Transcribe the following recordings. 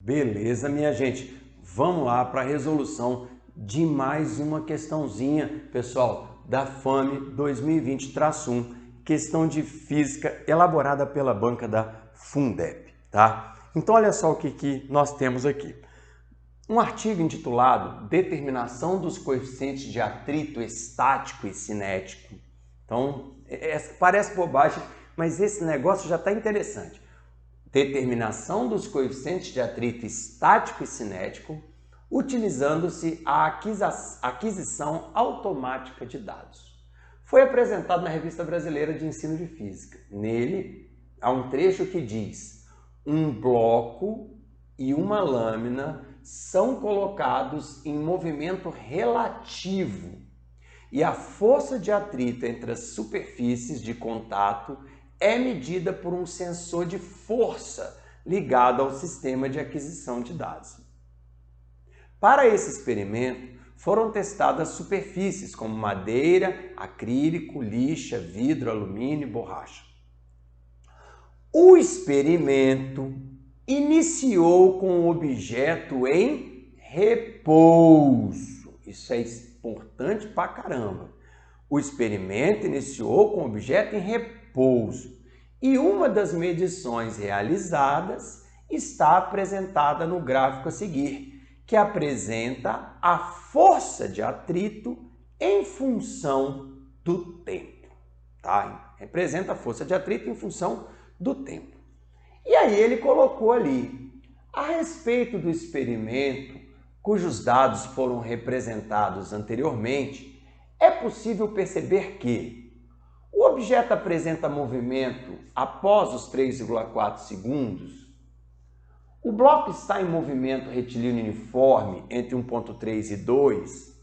Beleza, minha gente? Vamos lá para a resolução de mais uma questãozinha, pessoal, da FAME 2020-1, questão de física elaborada pela banca da Fundeb, tá? Então, olha só o que nós temos aqui. Um artigo intitulado Determinação dos coeficientes de atrito estático e cinético. Então, parece bobagem, mas esse negócio já está interessante. Determinação dos coeficientes de atrito estático e cinético, utilizando-se a aquisição automática de dados. Foi apresentado na Revista Brasileira de Ensino de Física. Nele, há um trecho que diz: um bloco e uma lâmina são colocados em movimento relativo e a força de atrito entre as superfícies de contato é medida por um sensor de força ligado ao sistema de aquisição de dados. Para esse experimento, foram testadas superfícies como madeira, acrílico, lixa, vidro, alumínio e borracha. O experimento iniciou com o objeto em repouso. Isso é importante pra caramba. O experimento iniciou com o objeto em repouso e uma das medições realizadas está apresentada no gráfico a seguir, que apresenta a força de atrito em função do tempo. Tá? Representa a força de atrito em função do tempo. E aí ele colocou ali, a respeito do experimento, cujos dados foram representados anteriormente, é possível perceber que o objeto apresenta movimento após os 3,4 segundos, o bloco está em movimento retilíneo uniforme entre 1,3 e 2,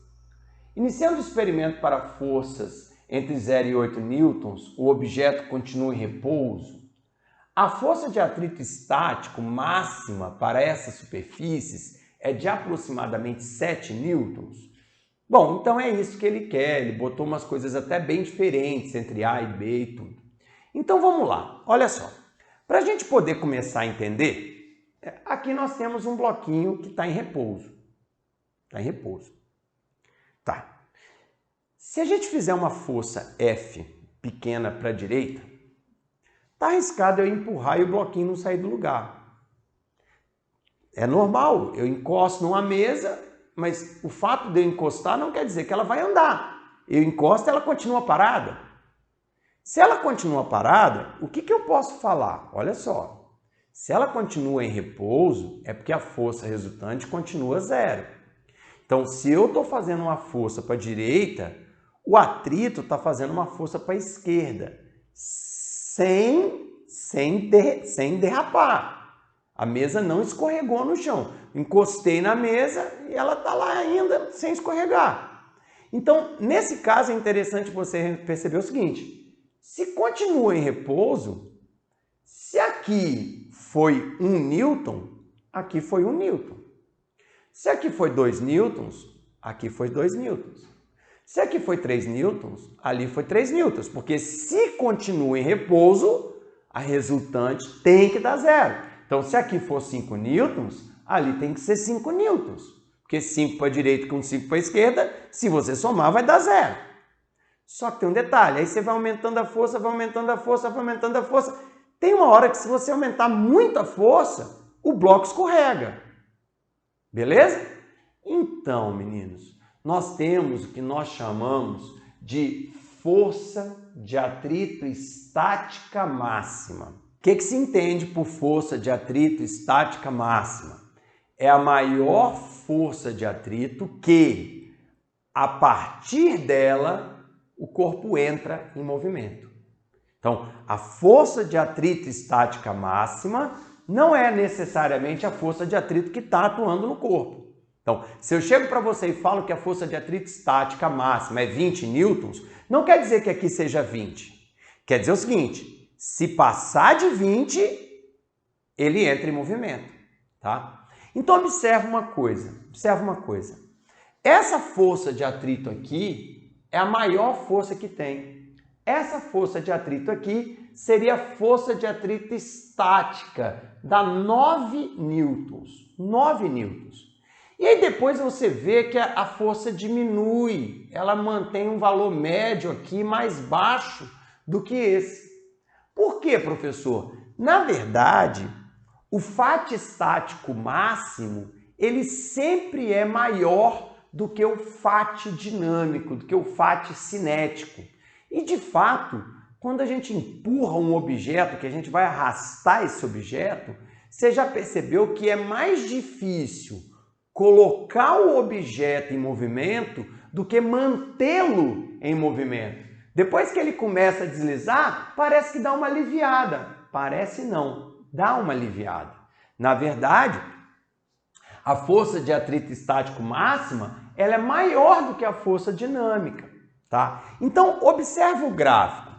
iniciando o experimento para forças entre 0 e 8 newtons, o objeto continua em repouso. A força de atrito estático máxima para essas superfícies é de aproximadamente 7 newtons. Bom, então é isso que ele quer, ele botou umas coisas até bem diferentes entre A e B e tudo. Então vamos lá, olha só. Para a gente poder começar a entender, aqui nós temos um bloquinho que está em repouso. Está em repouso. Tá. Se a gente fizer uma força F pequena para a direita, está arriscado eu empurrar e o bloquinho não sair do lugar. É normal, eu encosto numa mesa, mas o fato de eu encostar não quer dizer que ela vai andar. Eu encosto e ela continua parada. Se ela continua parada, o que eu posso falar? Olha só, se ela continua em repouso, é porque a força resultante continua zero. Então, se eu estou fazendo uma força para a direita, o atrito está fazendo uma força para a esquerda, sem derrapar. A mesa não escorregou no chão. Encostei na mesa e ela está lá ainda sem escorregar. Então, nesse caso, é interessante você perceber o seguinte. Se continua em repouso, se aqui foi 1 newton, aqui foi 1 newton. Se aqui foi 2 newtons, aqui foi 2 newtons. Se aqui foi 3 newtons, ali foi 3 newtons. Porque se continua em repouso, a resultante tem que dar zero. Então, se aqui for 5 newtons, ali tem que ser 5 newtons. Porque 5 para a direita com 5 para a esquerda, se você somar, vai dar zero. Só que tem um detalhe, aí você vai aumentando a força, vai aumentando a força, vai aumentando a força. Tem uma hora que se você aumentar muito a força, o bloco escorrega. Beleza? Então, meninos, nós temos o que nós chamamos de força de atrito estática máxima. O que se entende por força de atrito estática máxima? É a maior força de atrito que, a partir dela, o corpo entra em movimento. Então, a força de atrito estática máxima não é necessariamente a força de atrito que está atuando no corpo. Então, se eu chego para você e falo que a força de atrito estática máxima é 20 newtons, não quer dizer que aqui seja 20. Quer dizer o seguinte, se passar de 20, ele entra em movimento, tá? Então observa uma coisa. Essa força de atrito aqui é a maior força que tem. Essa força de atrito aqui seria a força de atrito estática, dá 9 newtons. 9 newtons. E aí depois você vê que a força diminui, ela mantém um valor médio aqui mais baixo do que esse. Por quê, professor? Na verdade, o FAT estático máximo, ele sempre é maior do que o FAT dinâmico, do que o FAT cinético. E de fato, quando a gente empurra um objeto, que a gente vai arrastar esse objeto, você já percebeu que é mais difícil colocar o objeto em movimento do que mantê-lo em movimento. Depois que ele começa a deslizar, parece que dá uma aliviada. Parece não, dá uma aliviada. Na verdade, a força de atrito estático máxima, ela é maior do que a força dinâmica, tá? Então, observe o gráfico.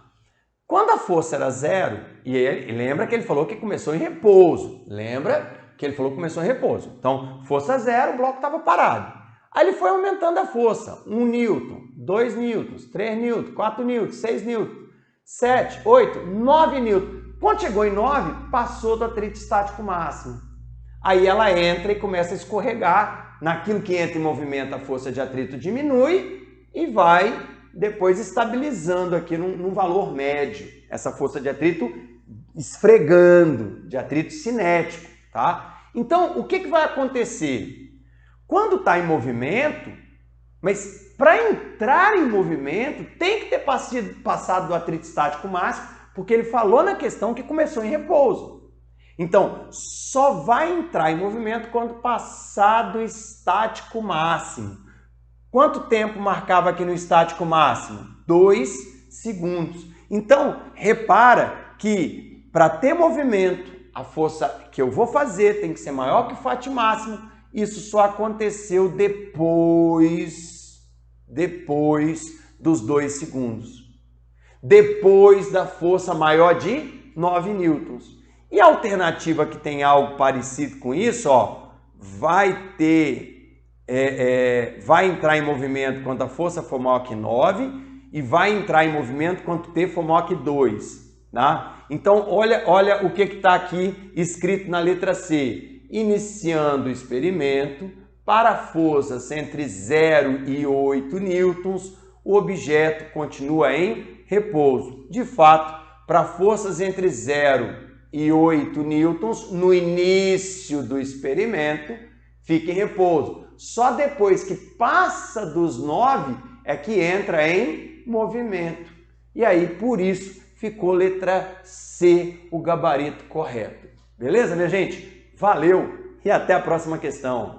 Quando a força era zero, e lembra que ele falou que começou em repouso, lembra? Que ele falou que começou em repouso. Então, força zero, o bloco estava parado. Aí ele foi aumentando a força. 1 newton, 2 newtons, 3 newtons, 4 newtons, 6 newtons, 7, 8, 9 newtons. Quando chegou em 9, passou do atrito estático máximo. Aí ela entra e começa a escorregar. Naquilo que entra em movimento, a força de atrito diminui e vai depois estabilizando aqui num valor médio. Essa força de atrito esfregando, de atrito cinético. Tá? Então, o que vai acontecer? Quando está em movimento, mas para entrar em movimento, tem que ter passado do atrito estático máximo, porque ele falou na questão que começou em repouso. Então, só vai entrar em movimento quando passar do estático máximo. Quanto tempo marcava aqui no estático máximo? 2 segundos. Então, repara que para ter movimento, a força que eu vou fazer tem que ser maior que o FAT máximo. Isso só aconteceu depois dos 2 segundos. Depois da força maior de 9 newtons. E a alternativa que tem algo parecido com isso, ó, vai entrar em movimento quando a força for maior que 9 e vai entrar em movimento quando T for maior que 2. Tá? Então, olha o que está aqui escrito na letra C. Iniciando o experimento, para forças entre 0 e 8 newtons, o objeto continua em repouso. De fato, para forças entre 0 e 8 newtons, no início do experimento, fica em repouso. Só depois que passa dos 9 é que entra em movimento. E aí, por isso, ficou letra C, o gabarito correto. Beleza, minha gente? Valeu e até a próxima questão.